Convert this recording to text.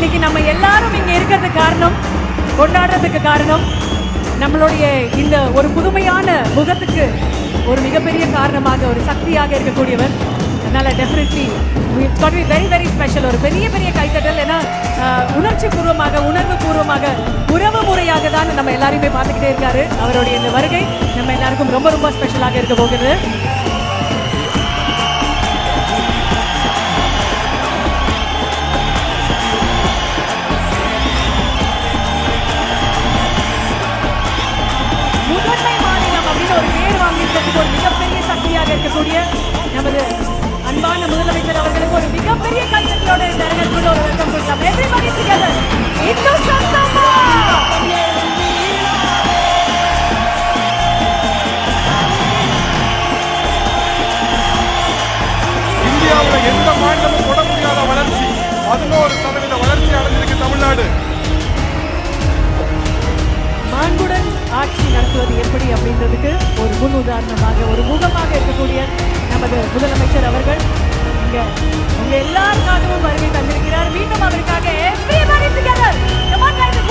இன்னைக்கு நம்ம எல்லாரும் இங்க இருக்கிறதுக்கு காரணம், கொண்டாடுறதுக்கு காரணம், நம்மளுடைய இந்த ஒரு புதுமையான முகத்துக்கு ஒரு மிகப்பெரிய காரணமாக, ஒரு சக்தியாக இருக்கக்கூடியவர். அதனால டெஃபினெட்லி வெரி வெரி ஸ்பெஷல். ஒரு பெரிய பெரிய கைத்தட்டல். ஏன்னா உணர்ச்சி பூர்வமாக, உணர்வு பூர்வமாக, உறவு முறையாக தான் நம்ம எல்லாரையுமே பார்த்துக்கிட்டே இருக்காரு. அவருடைய இந்த வருகை நம்ம எல்லாருக்கும் ரொம்ப ரொம்ப ஸ்பெஷலாக இருக்க போகிறது. முதன்மை மாநிலம் அப்படின்னு ஒரு பேர் வாங்கிக்கிறதுக்கு ஒரு மிகப்பெரிய சக்தியாக இருக்கக்கூடிய நமது அன்பான முதலமைச்சர் அவர்களுக்கு ஒரு மிகப்பெரிய கைத்தட்டலோட இந்த அரங்கத்துக்குள்ள ஒரு வெல்கம் கொடுக்கலாம். Everybody together. இன்னும் சத்தமா. இந்தியாவுல எந்த மாநிலமும் தொட முடியாத வளர்ச்சி, 11% வளர்ச்சி அடைஞ்சிருக்கு தமிழ்நாடு. மாண்புடன் ஆட்சி நடத்துவது எப்படி அப்படின்றதுக்கு ஒரு முன் உதாரணமாக, ஒரு முகமாக இருக்கக்கூடிய நமது முதலமைச்சர் அவர்கள் இங்க உங்க எல்லாருக்காகவும் வருகை தந்திருக்கிறார். மீண்டும் அவருக்காக everybody together. Come on guys.